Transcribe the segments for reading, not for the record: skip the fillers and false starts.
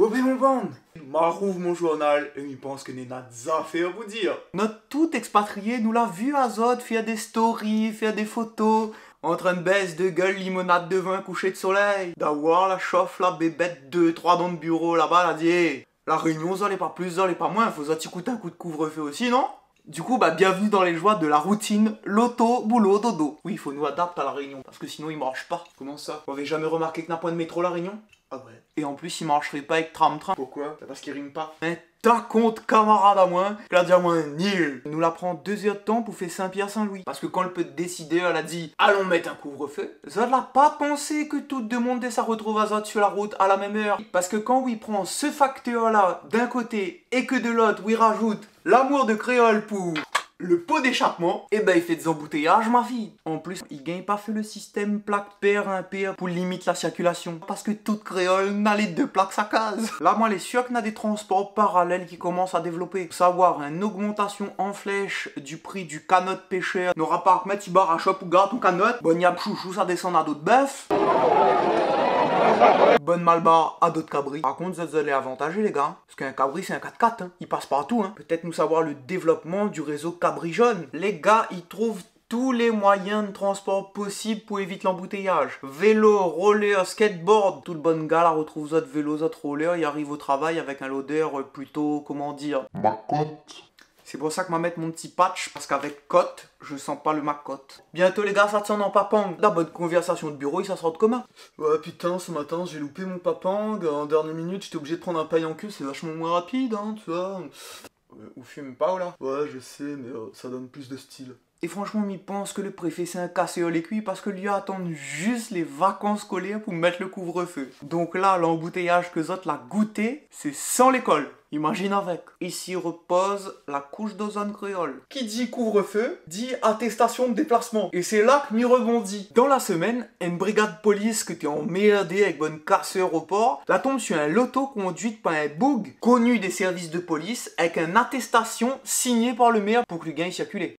ben mon bande, m'arrouve mon journal et il pense que n'est n'a affaire vous dire. Notre tout expatrié nous l'a vu à Zod faire des stories, faire des photos, en train de baisse de gueule limonade de vin couché de soleil, d'avoir la chauffe, la bébête 2-3 dans le bureau là-bas, là dit hey, la réunion ça n'est pas plus, ça n'est pas moins, faut ça t'écouter un coup de couvre-feu aussi, non? Du coup, bah bienvenue dans les joies de la routine, loto, boulot, dodo. Oui, il faut nous adapter à la Réunion, parce que sinon il marche pas. Comment ça? Vous avez jamais remarqué que n'a point de métro la Réunion? Ah ouais. Et en plus, il marcherait pas avec tram-train. Pourquoi? Parce qu'il rime pas. Mais t'as compte, camarade à moi, qu'elle a dit à moi, nil. Il nous la prend 2 heures de temps pour faire Saint-Pierre-Saint-Louis. Parce que quand elle peut décider, elle a dit, allons mettre un couvre-feu. Ça l'a pas pensé que tout le monde ça retrouve à Zod sur la route à la même heure. Parce que quand il prend ce facteur-là d'un côté et que de l'autre, où il rajoute l'amour de créole pour le pot d'échappement, et ben il fait des embouteillages ma fille. En plus, il gagne pas fait le système plaque paire impair pour limiter la circulation. Parce que toute créole n'a les 2 plaques sa case. Là, moi, les sûr qu'on a des transports parallèles qui commencent à développer. Faut savoir, une augmentation en flèche du prix du canot pêcheur n'aura pas à mettre tu barres à shop ou garde ton canot. Bonne yab chouchou, ça descend à d'autres bœufs. Bonne malbar à d'autres cabris. Par contre, vous allez avantager les gars. Parce qu'un cabri c'est un 4x4. Hein. Il passe partout. Hein. Peut-être nous savoir le développement du réseau cabri jaune. Les gars, ils trouvent tous les moyens de transport possibles pour éviter l'embouteillage. Vélo, roller, skateboard. Tout le bon gars là retrouve votre vélo, votre roller. Il arrive au travail avec un l'odeur plutôt, comment dire, Macotte. C'est pour ça que je vais mettre mon petit patch, parce qu'avec cote, je sens pas le macotte. Bientôt les gars, ça tient en papang. La bonne conversation de bureau, ça sort de commun. Ouais putain, ce matin j'ai loupé mon papang, en dernière minute j'étais obligé de prendre un paille en queue, c'est vachement moins rapide, hein, tu vois. Ou fume pas, ou là? Ouais, je sais, mais ça donne plus de style. Et franchement, m'y pense que le préfet c'est un cassé au cuits parce que lui attend juste les vacances scolaires pour mettre le couvre-feu. Donc là, l'embouteillage que Zot l'a goûté, c'est sans l'école. Imagine avec. Ici repose la couche d'ozone créole. Qui dit couvre-feu, dit attestation de déplacement. Et c'est là que m'y rebondit. Dans la semaine, une brigade police que t'es emmerdé avec bonne casseur au port, la tombe sur un loto conduite par un boug connu des services de police avec une attestation signée par le maire pour que le gars y circule.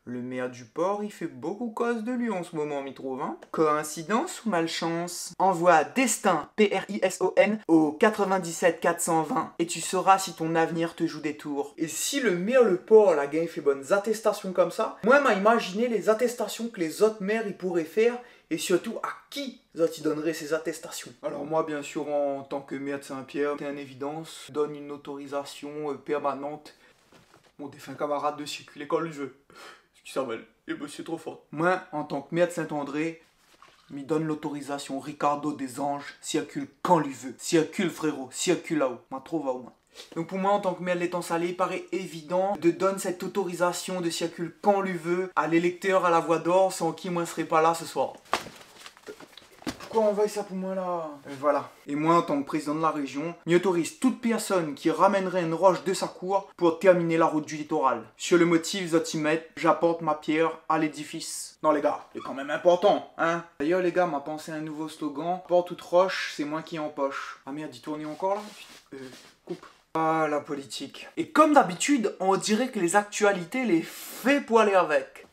Le maire du port, il fait beaucoup cause de lui en ce moment, m'y trouve, hein. Coïncidence ou malchance? Envoie Destin, P-R-I-S-O-N, au 97 420 et tu sauras si ton avenir te joue des tours. Et si le maire le port, la gang fait bonnes attestations comme ça, moi, m'a imaginé les attestations que les autres maires, ils pourraient faire et surtout à qui ils donneraient ces attestations. Alors moi, bien sûr, en tant que maire de Saint-Pierre, c'est une évidence, donne une autorisation permanente mon défunt camarade de circuler quand il veut. Qui s'appelle et monsieur trop fort. Moi, en tant que maire de Saint-André, m'y donne l'autorisation Ricardo des Anges, circule quand lui veut. Circule frérot, circule là-haut. M'a trop va au moins. Donc pour moi, en tant que maire de l'étang salé, il paraît évident de donner cette autorisation de circule quand lui veut à l'électeur à la voix d'or sans qui moi ne serais pas là ce soir. Pourquoi on va ça pour moi là? Voilà. Et moi, en tant que président de la région, m'y autorise toute personne qui ramènerait une roche de sa cour pour terminer la route du littoral. Sur le motif zotimètre, j'apporte ma pierre à l'édifice. Non les gars, c'est quand même important, hein? D'ailleurs les gars, m'a pensé un nouveau slogan. Porte toute roche, c'est moi qui empoche. Ah merde, il tourne encore là? Coupe. Ah, la politique. Et comme d'habitude, on dirait que les actualités les fait pour aller avec.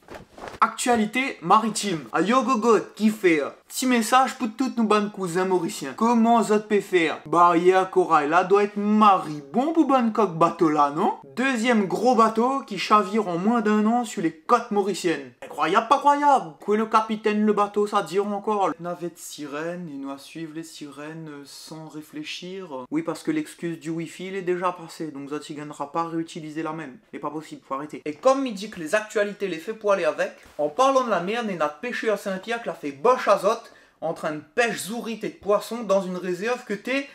Actualité maritime. À Yogogot, qui fait petit message pour tous nos bonnes cousins mauriciens. Comment ça peut faire? Barrière corail là doit être mari bon pour Bangkok bateau là, non? Deuxième gros bateau qui chavire en moins d'1 an sur les côtes mauriciennes. Incroyable, pas croyable. Quoi le capitaine le bateau, ça dire encore. Navette sirène, et nous à suivre les sirènes sans réfléchir. Oui, parce que l'excuse du wifi il est déjà passée, donc ça ne gagnera pas à réutiliser la même. C'est pas possible, faut arrêter. Et comme il dit que les actualités les fait pour aller avec, en parlant de la merde, et notre pêcheur à Saint-Pierre qui l'a fait boche à Zot en train de pêche zourite et de poissons dans une réserve que t'es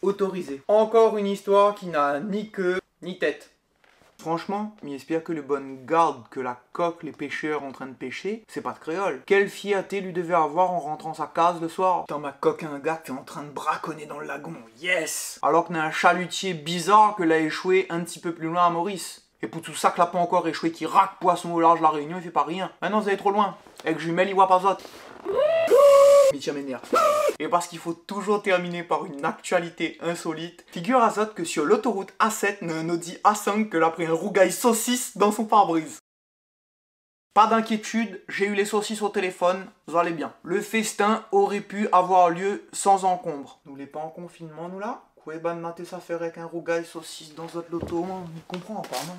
autorisé. Encore une histoire qui n'a ni queue ni tête. Franchement, j'espère que le bon garde que la coque les pêcheurs en train de pêcher, c'est pas de créole. Quelle fierté lui devait avoir en rentrant sa case le soir? Dans ma coque un gars qui est en train de braconner dans le lagon, yes! Alors qu'on a un chalutier bizarre que l'a échoué un petit peu plus loin à Maurice. Et pour tout ça que l'a pas encore échoué qui raque poisson au large de la Réunion, il fait pas rien. Maintenant vous allez trop loin. Avec jumelle, il voit pas Zot. Mitya m'énerve. Et parce qu'il faut toujours terminer par une actualité insolite, figure à Zot que sur l'autoroute A7, il y a un Audi A5 que l'a pris un rougail saucisse dans son pare-brise. Pas d'inquiétude, j'ai eu les saucisses au téléphone, vous allez bien. Le festin aurait pu avoir lieu sans encombre. Nous l'est pas en confinement, nous là? Quoi ban mater ça faire avec un rougail saucisse dans votre loto, on ne comprend pas, non?